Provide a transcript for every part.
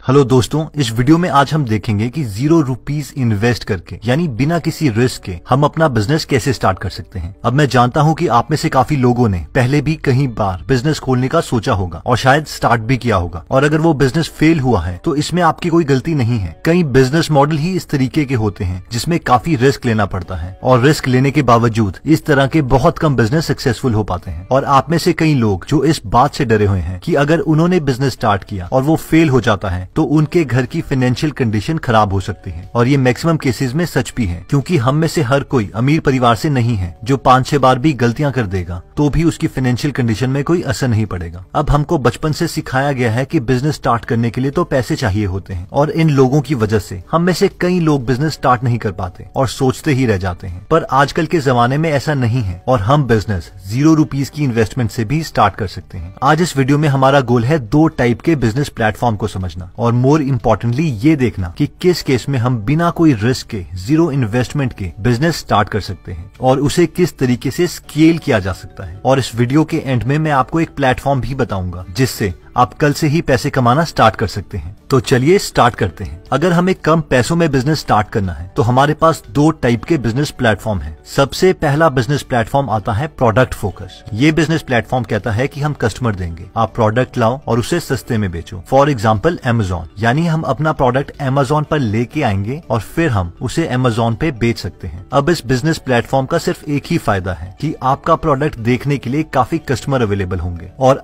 Hello दोस्तों, इस video में आज हम देखेंगे कि ₹0 इन्वेस्ट करके यानी बिना किसी रिस्क के हम अपना बिजनेस कैसे स्टार्ट कर सकते हैं। अब मैं जानता हूं कि आप में से काफी लोगों ने पहले भी कई बार बिजनेस खोलने का सोचा होगा और शायद स्टार्ट भी किया होगा, और अगर वो बिजनेस फेल हुआ है तो इसमें आपकी कोई गलती नहीं है। कई बिजनेस मॉडल ही इस तरीके के होते हैं जिसमें काफी रिस्क लेना पड़ता है, और रिस्क लेने के बावजूद इस तरह के बहुत कम बिजनेस सक्सेसफुल हो पाते हैं। और आप में से कई लोग जो इस बात से डरे हुए हैं कि अगर उन्होंने बिजनेस स्टार्ट किया और वो फेल हो जाता है तो उनके घर की फाइनेंशियल कंडीशन खराब हो सकती है। और ये मैक्सिमम केसेस में सच भी है, क्योंकि हम में से हर कोई अमीर परिवार से नहीं है जो 5-6 बार भी गलतियां कर देगा तो भी उसकी फाइनेंशियल कंडीशन में कोई असर नहीं पड़ेगा। अब हमको बचपन से सिखाया गया है कि बिजनेस स्टार्ट करने के लिए तो पैसे चाहिए होते हैं, और इन लोगों की वजह से हम में से कई लोग बिजनेस स्टार्ट नहीं कर पाते और सोचते ही रह जाते हैं। पर आजकल के जमाने में ऐसा नहीं है और हम बिजनेस ₹0 की इन्वेस्टमेंट से भी स्टार्ट कर सकते हैं। आज इस वीडियो में हमारा गोल है 2 टाइप के बिजनेस प्लेटफॉर्म को समझना, और मोर इम्पोर्टेंटली ये देखना कि किस केस में हम बिना कोई रिस्क के जीरो इन्वेस्टमेंट के बिजनेस स्टार्ट कर सकते हैं और उसे किस तरीके से स्केल किया जा सकता है। और इस वीडियो के एंड में मैं आपको एक प्लेटफॉर्म भी बताऊंगा जिससे आप कल से ही पैसे कमाना स्टार्ट कर सकते हैं। तो चलिए स्टार्ट करते हैं। अगर हमें कम पैसों में बिजनेस स्टार्ट करना है तो हमारे पास 2 टाइप के बिजनेस प्लेटफॉर्म हैं। सबसे पहला बिजनेस प्लेटफॉर्म आता है प्रोडक्ट फोकस। ये बिजनेस प्लेटफॉर्म कहता है कि हम कस्टमर देंगे, आप प्रोडक्ट लाओ और उसे सस्ते में बेचो। फॉर एग्जाम्पल Amazon, यानी हम अपना प्रोडक्ट Amazon पर लेके आएंगे और फिर हम उसे Amazon पे बेच सकते हैं। अब इस बिजनेस प्लेटफॉर्म का सिर्फ एक ही फायदा है कि आपका प्रोडक्ट देखने के लिए काफी कस्टमर अवेलेबल होंगे, और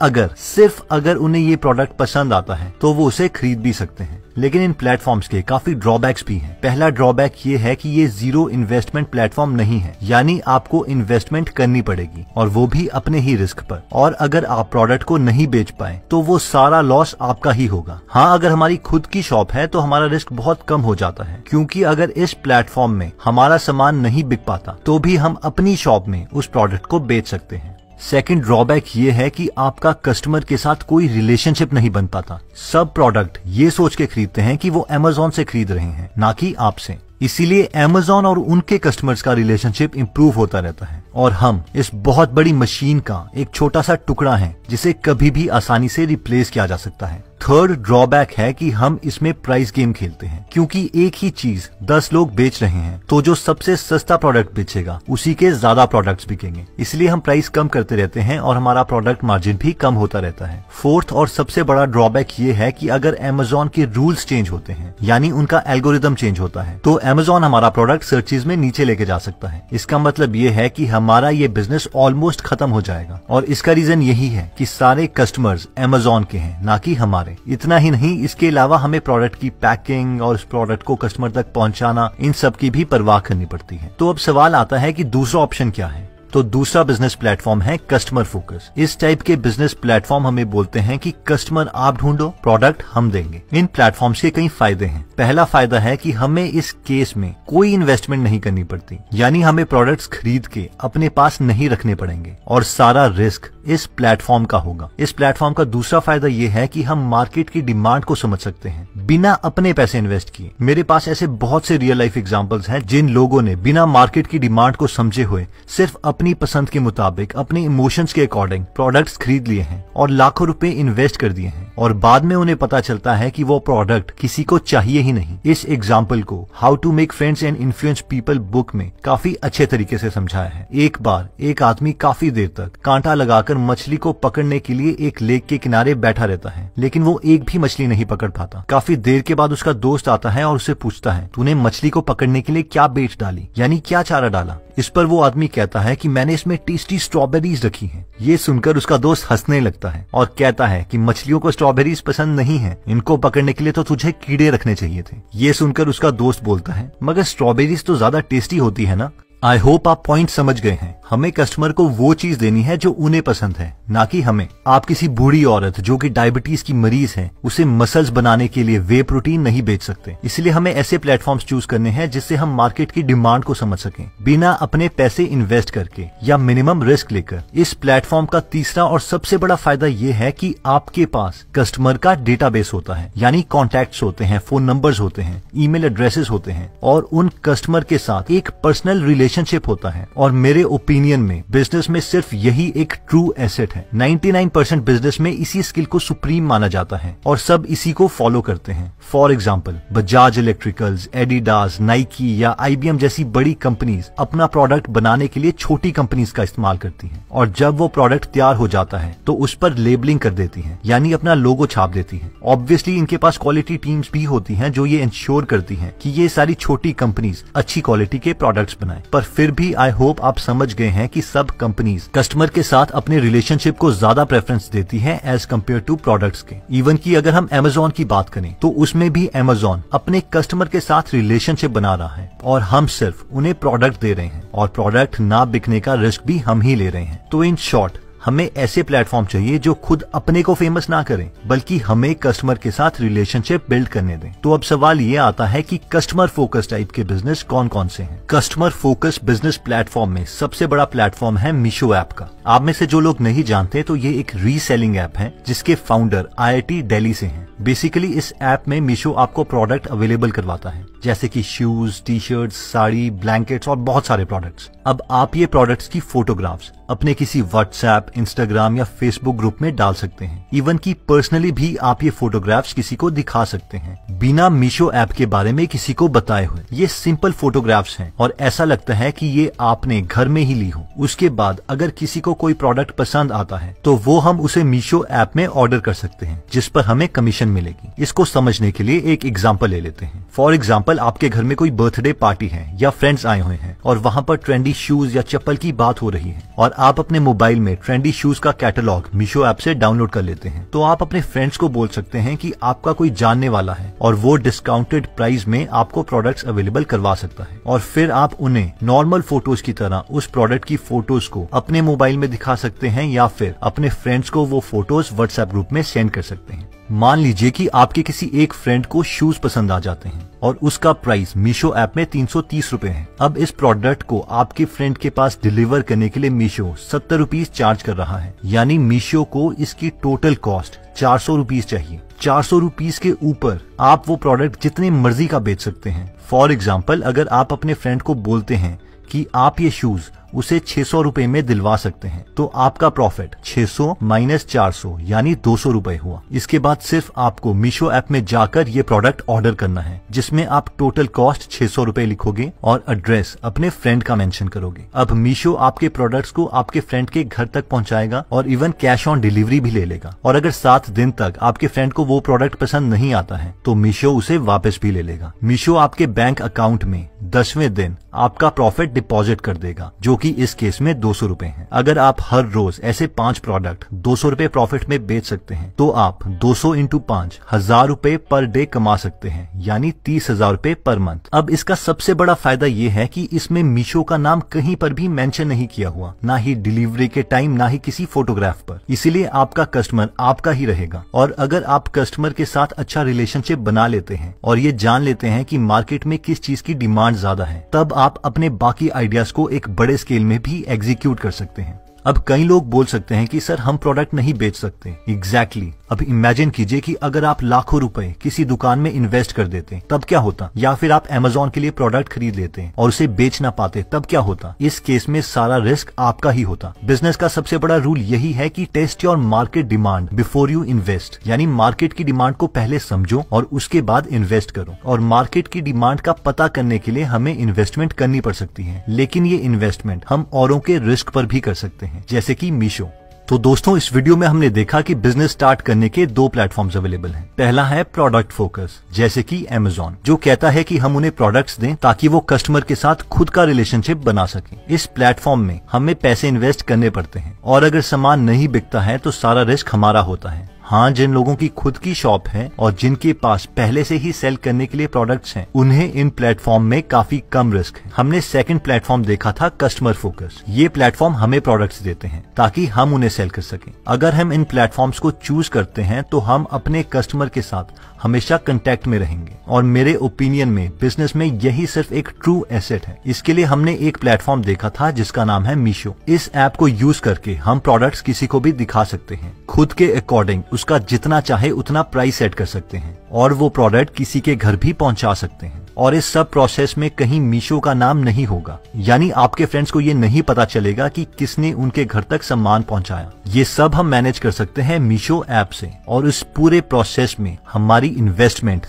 अगर उन्हें ये प्रोडक्ट पसंद आता है तो वो उसे खरीद भी सकते हैं। लेकिन इन प्लेटफॉर्म्स के काफी ड्रॉबैक्स भी हैं। पहला ड्रॉबैक ये है कि ये जीरो इन्वेस्टमेंट प्लेटफॉर्म नहीं है, यानी आपको इन्वेस्टमेंट करनी पड़ेगी और वो भी अपने ही रिस्क पर। और अगर आप प्रोडक्ट को नहीं बेच पाए तो वो सारा लॉस आपका ही होगा। हाँ, अगर हमारी खुद की शॉप है तो हमारा रिस्क बहुत कम हो जाता है, क्योंकि अगर इस प्लेटफॉर्म में हमारा सामान नहीं बिक पाता तो भी हम अपनी शॉप में उस प्रोडक्ट को बेच सकते हैं। सेकंड ड्रॉबैक ये है कि आपका कस्टमर के साथ कोई रिलेशनशिप नहीं बन पाता। सब प्रोडक्ट ये सोच के खरीदते हैं कि वो Amazon से खरीद रहे हैं, ना कि आपसे। इसीलिए Amazon और उनके कस्टमर्स का रिलेशनशिप इंप्रूव होता रहता है, और हम इस बहुत बड़ी मशीन का एक छोटा सा टुकड़ा है जिसे कभी भी आसानी से रिप्लेस किया जा सकता है। थर्ड ड्रॉबैक है कि हम इसमें प्राइस गेम खेलते हैं, क्योंकि एक ही चीज 10 लोग बेच रहे हैं तो जो सबसे सस्ता प्रोडक्ट बेचेगा उसी के ज्यादा प्रोडक्ट्स बिकेंगे। इसलिए हम प्राइस कम करते रहते हैं और हमारा प्रोडक्ट मार्जिन भी कम होता रहता है। फोर्थ और सबसे बड़ा ड्रॉबैक ये है कि अगर Amazon के रूल्स चेंज होते हैं, यानी उनका एल्गोरिदम चेंज होता है, तो Amazon हमारा प्रोडक्ट सर्चेज में नीचे लेके जा सकता है। इसका मतलब ये है कि हमारा ये बिजनेस ऑलमोस्ट खत्म हो जाएगा, और इसका रीजन यही है कि सारे कस्टमर्स Amazon के हैं, ना कि हमारे। इतना ही नहीं, इसके अलावा हमें प्रोडक्ट की पैकिंग और उस प्रोडक्ट को कस्टमर तक पहुंचाना, इन सब की भी परवाह करनी पड़ती है। तो अब सवाल आता है कि दूसरा ऑप्शन क्या है। तो दूसरा बिजनेस प्लेटफॉर्म है कस्टमर फोकस। इस टाइप के बिजनेस प्लेटफॉर्म हमें बोलते हैं कि कस्टमर आप ढूंढो, प्रोडक्ट हम देंगे। इन प्लेटफॉर्म्स के कई फायदे हैं। पहला फायदा है कि हमें इस केस में कोई इन्वेस्टमेंट नहीं करनी पड़ती, यानी हमें प्रोडक्ट्स खरीद के अपने पास नहीं रखने पड़ेंगे और सारा रिस्क इस प्लेटफॉर्म का होगा। इस प्लेटफॉर्म का दूसरा फायदा ये है कि हम मार्केट की डिमांड को समझ सकते हैं बिना अपने पैसे इन्वेस्ट किए। मेरे पास ऐसे बहुत से रियल लाइफ एग्जांपल्स हैं जिन लोगों ने बिना मार्केट की डिमांड को समझे हुए सिर्फ अपनी पसंद के मुताबिक, अपने इमोशंस के अकॉर्डिंग प्रोडक्ट्स खरीद लिए हैं और लाखों रुपए इन्वेस्ट कर दिए हैं, और बाद में उन्हें पता चलता है कि वो प्रोडक्ट किसी को चाहिए ही नहीं। इस एग्जाम्पल को how to make friends and influence people book में काफी अच्छे तरीके से समझाया है। एक बार एक आदमी काफी देर तक कांटा लगाकर मछली को पकड़ने के लिए एक लेक के किनारे बैठा रहता है, लेकिन वो एक भी मछली नहीं पकड़ पाता। काफी देर के बाद उसका दोस्त आता है और उससे पूछता है, तूने मछली को पकड़ने के लिए क्या बेट डाली, यानी क्या चारा डाला। इस पर वो आदमी कहता है कि मैंने इसमें टेस्टी स्ट्रॉबेरीज रखी हैं। ये सुनकर उसका दोस्त हंसने लगता है और कहता है कि मछलियों को स्ट्रॉबेरीज पसंद नहीं है, इनको पकड़ने के लिए तो तुझे कीड़े रखने चाहिए थे। ये सुनकर उसका दोस्त बोलता है, मगर स्ट्रॉबेरीज तो ज्यादा टेस्टी होती है ना। आई होप आप पॉइंट समझ गए हैं। हमें कस्टमर को वो चीज देनी है जो उन्हें पसंद है, ना कि हमें। आप किसी बूढ़ी औरत जो कि डायबिटीज की मरीज है उसे मसल्स बनाने के लिए वे प्रोटीन नहीं बेच सकते। इसलिए हमें ऐसे प्लेटफॉर्म्स चूज करने हैं जिससे हम मार्केट की डिमांड को समझ सकें बिना अपने पैसे इन्वेस्ट करके या मिनिमम रिस्क लेकर। इस प्लेटफॉर्म का तीसरा और सबसे बड़ा फायदा ये है कि आपके पास कस्टमर का डेटाबेस होता है, यानी कॉन्टैक्ट्स होते हैं, फोन नंबर्स होते हैं, ईमेल एड्रेसेस होते हैं, और उन कस्टमर के साथ एक पर्सनल रिलेशन रिलेशनशिप होता है और मेरे ओपिनियन में बिजनेस में सिर्फ यही एक ट्रू एसेट है। 99% बिजनेस में इसी स्किल को सुप्रीम माना जाता है और सब इसी को फॉलो करते हैं। For example Bajaj electricals, Adidas, Nike या IBM जैसी बड़ी कंपनीज अपना प्रोडक्ट बनाने के लिए छोटी कंपनीज का इस्तेमाल करती हैं और जब वो प्रोडक्ट तैयार हो जाता है तो उस पर लेबलिंग कर देती हैं, यानी अपना लोगो छाप देती हैं। ऑब्वियसली इनके पास क्वालिटी टीम्स भी होती हैं जो ये इंश्योर करती हैं कि ये सारी छोटी कंपनीज अच्छी क्वालिटी के प्रोडक्ट्स बनाएं। पर फिर भी आई होप आप समझ गए हैं कि सब कंपनीज कस्टमर के साथ अपने रिलेशनशिप को ज्यादा प्रेफरेंस देती है एज कम्पेयर टू प्रोडक्ट्स के। इवन की अगर हम Amazon की बात करें तो उसमें भी Amazon अपने कस्टमर के साथ रिलेशनशिप बना रहा है और हम सिर्फ उन्हें प्रोडक्ट दे रहे हैं और प्रोडक्ट ना बिकने का रिस्क भी हम ही ले रहे हैं। तो इन शॉर्ट हमें ऐसे प्लेटफॉर्म चाहिए जो खुद अपने को फेमस ना करें बल्कि हमें कस्टमर के साथ रिलेशनशिप बिल्ड करने दें। तो अब सवाल ये आता है कि कस्टमर फोकस टाइप के बिजनेस कौन कौन से हैं? कस्टमर फोकस बिजनेस प्लेटफॉर्म में सबसे बड़ा प्लेटफॉर्म है मीशो ऐप का। आप में से जो लोग नहीं जानते तो ये एक रीसेलिंग ऐप है जिसके फाउंडर IIT दिल्ली से हैं। बेसिकली इस ऐप में मीशो आपको प्रोडक्ट अवेलेबल करवाता है जैसे कि शूज, टी-शर्ट्स, साड़ी, ब्लैंकेट्स और बहुत सारे प्रोडक्ट्स। अब आप ये प्रोडक्ट्स की फोटोग्राफ्स अपने किसी व्हाट्सएप, इंस्टाग्राम या फेसबुक ग्रुप में डाल सकते हैं। इवन की पर्सनली भी आप ये फोटोग्राफ्स किसी को दिखा सकते हैं बिना मीशो ऐप के बारे में किसी को बताए हुए। ये सिंपल फोटोग्राफ्स हैं और ऐसा लगता है कि ये आपने घर में ही ली हो। उसके बाद अगर किसी को कोई प्रोडक्ट पसंद आता है तो वो हम उसे मीशो ऐप में ऑर्डर कर सकते हैं जिस पर हमें कमीशन मिलेगी। इसको समझने के लिए एक एग्जाम्पल ले लेते हैं। फॉर एग्जाम्पल आपके घर में कोई बर्थडे पार्टी है या फ्रेंड्स आए हुए हैं और वहाँ पर ट्रेंडी शूज या चप्पल की बात हो रही है और आप अपने मोबाइल में ट्रेंडी शूज का कैटलॉग मीशो ऐप से डाउनलोड कर लेते हैं। तो आप अपने फ्रेंड्स को बोल सकते हैं कि आपका कोई जानने वाला है और वो डिस्काउंटेड प्राइस में आपको प्रोडक्ट्स अवेलेबल करवा सकता है और फिर आप उन्हें नॉर्मल फोटोज की तरह उस प्रोडक्ट की फोटोज को अपने मोबाइल में दिखा सकते हैं या फिर अपने फ्रेंड्स को वो फोटोज व्हाट्सएप ग्रुप में सेंड कर सकते हैं। मान लीजिए कि आपके किसी एक फ्रेंड को शूज पसंद आ जाते हैं और उसका प्राइस मीशो ऐप में 330 रुपए है। अब इस प्रोडक्ट को आपके फ्रेंड के पास डिलीवर करने के लिए मीशो 70 रुपीज चार्ज कर रहा है, यानी मीशो को इसकी टोटल कॉस्ट 400 रुपीज चाहिए। 400 रुपीज के ऊपर आप वो प्रोडक्ट जितने मर्जी का बेच सकते हैं। फॉर एग्जाम्पल अगर आप अपने फ्रेंड को बोलते हैं कि आप ये शूज उसे 600 रुपए में दिलवा सकते हैं तो आपका प्रॉफिट 600 माइनस 400 यानी 200 रुपए हुआ। इसके बाद सिर्फ आपको मीशो ऐप में जाकर ये प्रोडक्ट ऑर्डर करना है जिसमें आप टोटल कॉस्ट 600 रुपए लिखोगे और एड्रेस अपने फ्रेंड का मेंशन करोगे। अब मीशो आपके प्रोडक्ट्स को आपके फ्रेंड के घर तक पहुंचाएगा और इवन कैश ऑन डिलीवरी भी ले लेगा और अगर 7 दिन तक आपके फ्रेंड को वो प्रोडक्ट पसंद नहीं आता है तो मीशो उसे वापस भी ले लेगा। मीशो आपके बैंक अकाउंट में 10वें दिन आपका प्रॉफिट डिपॉजिट कर देगा जो कि इस केस में 200 रुपए है। अगर आप हर रोज ऐसे 5 प्रोडक्ट 200 रुपए प्रॉफिट में बेच सकते हैं तो आप 200 इंटू 5 1000 रुपए पर डे कमा सकते हैं, यानी 30,000 रुपए पर मंथ। अब इसका सबसे बड़ा फायदा ये है कि इसमें मीशो का नाम कहीं पर भी मेंशन नहीं किया हुआ, ना ही डिलीवरी के टाइम ना ही किसी फोटोग्राफ पर, इसीलिए आपका कस्टमर आपका ही रहेगा। और अगर आप कस्टमर के साथ अच्छा रिलेशनशिप बना लेते हैं और ये जान लेते हैं कि मार्केट में किस चीज की डिमांड ज्यादा है, तब आप अपने बाकी आइडियाज को एक बड़े स्केल में भी एग्जीक्यूट कर सकते हैं। अब कई लोग बोल सकते हैं कि सर हम प्रोडक्ट नहीं बेच सकते। एग्जैक्टली। अब इमेजिन कीजिए कि अगर आप लाखों रुपए किसी दुकान में इन्वेस्ट कर देते तब क्या होता, या फिर आप Amazon के लिए प्रोडक्ट खरीद लेते और उसे बेच ना पाते तब क्या होता। इस केस में सारा रिस्क आपका ही होता। बिजनेस का सबसे बड़ा रूल यही है कि test your market demand before you invest, यानी मार्केट की डिमांड को पहले समझो और उसके बाद इन्वेस्ट करो। और मार्केट की डिमांड का पता करने के लिए हमें इन्वेस्टमेंट करनी पड़ सकती है, लेकिन ये इन्वेस्टमेंट हम औरों के रिस्क पर भी कर सकते हैं, जैसे कि मीशो। तो दोस्तों इस वीडियो में हमने देखा कि बिजनेस स्टार्ट करने के 2 प्लेटफॉर्म्स अवेलेबल हैं। पहला है प्रोडक्ट फोकस, जैसे कि Amazon, जो कहता है कि हम उन्हें प्रोडक्ट्स दें ताकि वो कस्टमर के साथ खुद का रिलेशनशिप बना सकें। इस प्लेटफॉर्म में हमें पैसे इन्वेस्ट करने पड़ते हैं और अगर सामान नहीं बिकता है तो सारा रिस्क हमारा होता है। हाँ, जिन लोगों की खुद की शॉप है और जिनके पास पहले से ही सेल करने के लिए प्रोडक्ट्स हैं, उन्हें इन प्लेटफॉर्म में काफी कम रिस्क है। हमने सेकंड प्लेटफॉर्म देखा था कस्टमर फोकस। ये प्लेटफॉर्म हमें प्रोडक्ट्स देते हैं ताकि हम उन्हें सेल कर सकें। अगर हम इन प्लेटफॉर्म्स को चूज करते हैं तो हम अपने कस्टमर के साथ हमेशा कांटेक्ट में रहेंगे और मेरे ओपिनियन में बिजनेस में यही सिर्फ एक ट्रू एसेट है। इसके लिए हमने एक प्लेटफॉर्म देखा था जिसका नाम है मीशो। इस ऐप को यूज करके हम प्रोडक्ट्स किसी को भी दिखा सकते हैं, खुद के अकॉर्डिंग उसका जितना चाहे उतना प्राइस सेट कर सकते हैं और वो प्रोडक्ट किसी के घर भी पहुंचा सकते हैं। और इस सब प्रोसेस में कहीं मीशो का नाम नहीं होगा, यानी आपके फ्रेंड्स को ये नहीं पता चलेगा कि किसने उनके घर तक सामान पहुंचाया। ये सब हम मैनेज कर सकते हैं मीशो ऐप से और इस पूरे प्रोसेस में हमारी इन्वेस्टमेंट